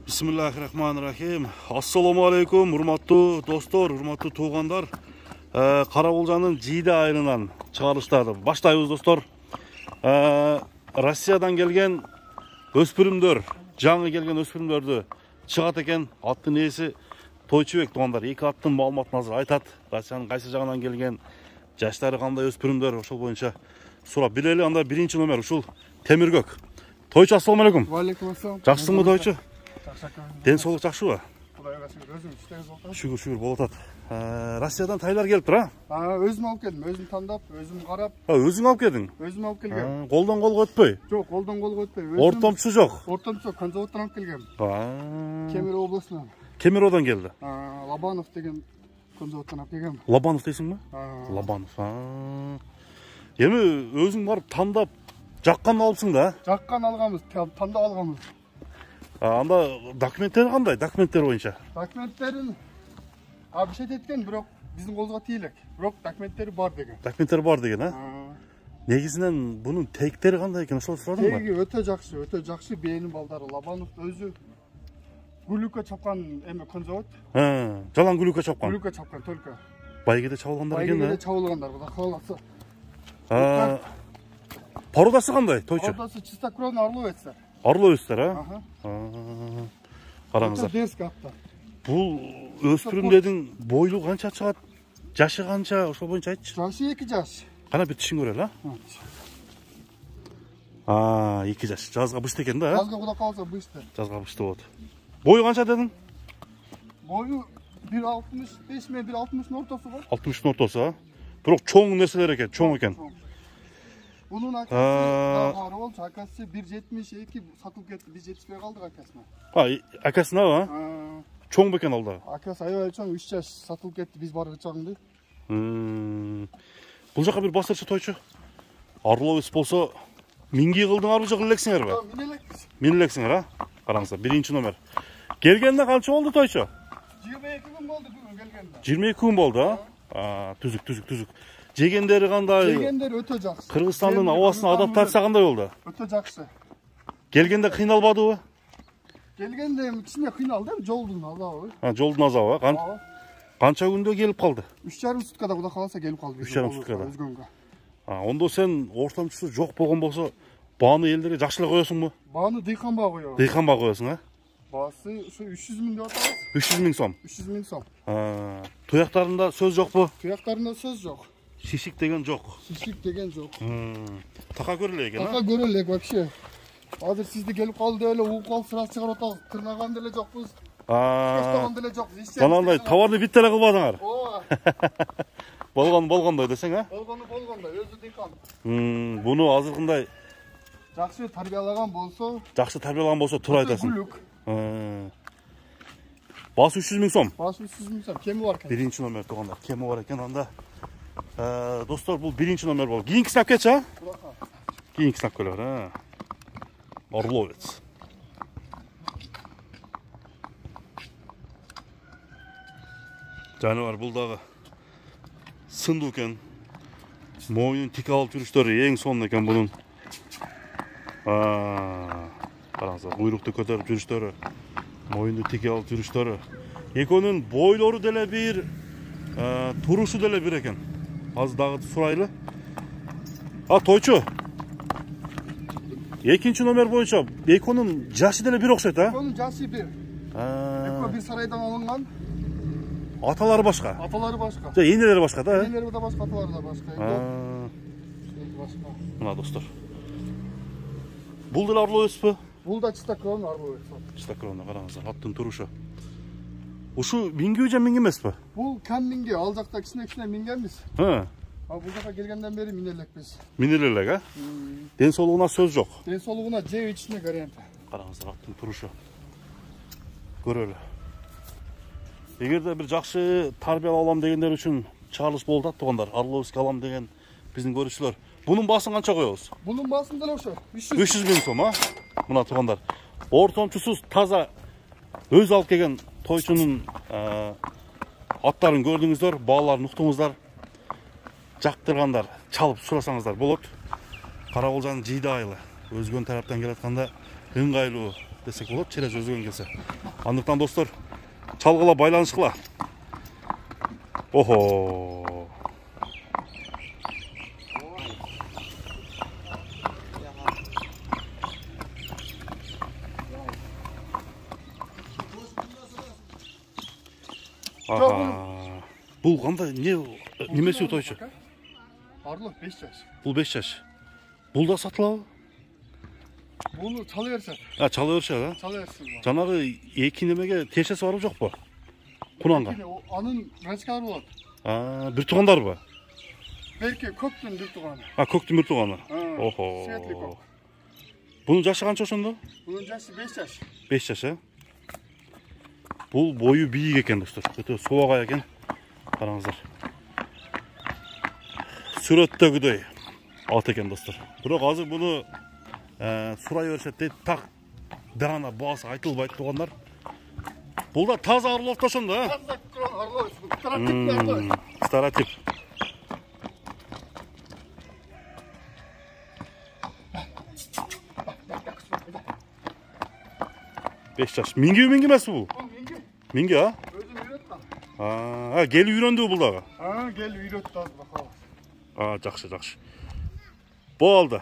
Bismillahirrahmanirrahim. Assalamu alaikum, урматтуу достор, урматтуу туугандар. Карабулжанын Жийде айылынан чыгарылыштарды баштайбыз, достор. Россиядан келген өспүрүмдөр, жаңы келген өспүрүмдөрдү чыгат экен. Аттын ээси Тойчубек, туугандар. Эки аттын маалыматын азыр айтат. Россиянын кайсы жагынан келген, жаштары кандай өспүрүмдөр, ошол боюнча сурап билели. Анда биринчи номер ушул Темиргөк. Тойчу, ассаламу алейкум. Валейкум ассалам. Жакшысыңбы, Тойчу? Ден соолук жакшыбы? Кудайга шүгүр, өзүң иштеңиз болот. Шүгүр болуп атат. Россиядан тайлар келип тур, Өзүм алып келдим, өзүм тандап, өзүм карап. Өзүң алып келдиң? Өзүм алып келгем. Колдон колго өтпөй? Жок, колдон колго өтпөй. Ортомчусу жок? Ортомчу Конзаводдон алып келгем. Кемер областынан. Кемеровдон келди. Лобанов деген Конзаводдон алып келгем. Лобанов дейсиңби? Лобанов. Эми өзүң барып тандап, жаккан алыпсың да? Жаккан алганбыз, тандап алганбыз. Анда документтери кандай? Документтер боюнча? Документтерин абишет эткен, бирок биздин колубузга тийелек. Бирок документтери бар деген. Документтери бар деген, Негизинен бунун тегтери кандай экен, ошол сурадыңбы? Теги өтө жакшы, бээнин балдары. Лобанов өзү гүлүккө чапкан эме Конзавод. Жалаң гүлүккө чапкан. Гүлүккө чапкан только. Байгеде чабылгандар экен, Байгеде чабылгандар, кудай кааласа. Породасы кандай, Тойчу? Породасы чистокровный орловецтер. Орловецтер, Караңыздар. Дерзкий аттар. Бул өспүрүмдөрдүн бойлу канча чыгат? Жашы канча? Ошол боюнча айтчы. Жашы 2 жаш. Кана бир тишин көрөлү, 2 жаш. Жазга бышты экен да, Жазга кудай кааласа бышты. Жазга бышты болот. Бою канча дедиң? Бою 1.65 менен 1.60 ортосу бар. 60 ортосу, Бирок чоң нерселер экен, чоң экен. Bunun akası var oldu. Akası 1.72 satılıp gitti. Biz 75 kaldık akasına. Akasına Çoğun beken oldu. Akası ayı çoğun 3 yaş satılıp gitti. Biz barı çoğundu. Бұл жаққа bir басыршы, Тойчу. Орловец болса, минги қылдыңар, бұл жаққа ілексіңер бе? Мен ілексіңер, Қараңыздар, бірінші номер. Келгенде қанша болды, Тойчу? 22 күн болды бүгін келгенде. 22 күн болды, Түзік. Жегендері қандай? Жегендері өте жақсы. Қырғызстанның ауасына адаптация қандай болды? Өте жақсы. Келгенде қиналбады ма? Келгенде кішкене қиналды, жолдың азабы. Жолдың азабы. Қанша күнде келіп қалды? 3,5 суткада құда қаласа келіп қалды. 3,5 суткада. Онда сен ортамшысы жоқ болған болса, бағаны елдерге жақшылық қоясың ба? Бағаны дыйқанба қоясың. Дыйқанба қоясың, Басы 300 мың деп атабыз. 300 мың сом. 300 мың сом. Тұяқтарында сөз жоқ па? Тұяқтарында сөз жоқ. Шишик деген жоқ. Шишик деген жоқ. Тақа көрілі екен, Тақа көрілік, вообще. Азыр сізді келіп қалды әлі, уқал сұрас шығар отағыз, тырнаған деле жоқпыз. Көстаған деле жоқпыз. Жанандай, товарды биттері қылбадыңар. Болғандай десең, Болғандай, өзі дейқан. Бұны азырғындай Жақсы тарбиялаған болса, тұр айтасың. Гүлік. Басы 300 мың сом. Басы 300 мың сом, кемі бар екен. Бірінші номер тұғандар, кемі бар екен анда. Достар, бұл бірінші номер бол. Кейінкісін ап кетші, Кейінкісін ап көлер, Орловец. Жануар бұлдағы сынды екен. Мойнын тик алып жүріштері ең соңын екен бұның. Қараңыздар, құйрықты көтеріп жүріштері. Мойнын тик алып жүріштері. Екөнің бойлары деле бір, тұрушы деле бір екен. Az dağı suraylı. Toyçu. Ekinci номер boyunca Eko'nun jası dele bir okşayt, Eko'nun jası bir. Eko bir saraydan alıngan. Ataları başka. Ataları başka. Yeneleri başka da. Yeneleri de başka, ataları da başka. Buna dostlar. Buldur Oрловец bu? Bul da çistakrovun Oрловец. Çistakrovun, қараңыздар, аттың тұрышы. Uşu mingi hocam mingi emas mı? Bu kendingi alacakta kişine mingenmiz. Bu жаққа келгенден бері минерлік біз. Минерлік, Денсаулығына сөз жоқ. Денсаулығына жеу içine гарантия. Қараңыздар, аттың тұрышы. Көрелі. Егерде бір жақсы тарбиялы алам дегендер үшін чағылыс болды туғандар. Орловецке алам деген біздің көрушілер. Бұның басын қанша қоямыз? Бұның басын дәл ошо. 300 мың сом, Мына туғандар. Ортомчусuz таза өз алып келген Тойчунун аттарын көрдіңіздер, балаларын ұқтыңыздар. Жақтырғандар, чалып сұрасаңыздар болот. Карабулжанын Жийде айылы. Өзгөн тараптан келатканда ыңгайлуу десек болот, через өзгөн келсе. Андыктан достор, чалгыла байланышкыла. Охо. Aha. Бул кандай немеси тойчу? Арлы 5 жаш. Бул 5 жаш. Бул да сатылабы? Бул чала беришет. Чала беришет, Чала беришет. Жанагы эки немеге тешеси барбы жокпу? Кунанга. Анын рачкалары болот. Бир туугандарбы? Берки көктүн бир тууганы. Көктүн бир тууганы. Охо. Светлый көк. Бунун жашы канча ошондо? Бунун жашы 5 жаш. 5 жаш, Бул бою бийик экен достор. Өтө собагай экен. Караңыздар. Сүрөттөгүдөй ат экен достор. Бирок азыр буну сурай беришет дейт. Так дана баасы айтылбайт туугандар. Бул да таза арлов ошондо, Таза арлов, старотип. Старотип. Beş yaş. Mingi emez bu? Mingi ha? Özüm үйrөттüm. Gel үйрөндү бул дагы. Gel үйрөттү az bakalım. Жакшы. Болду.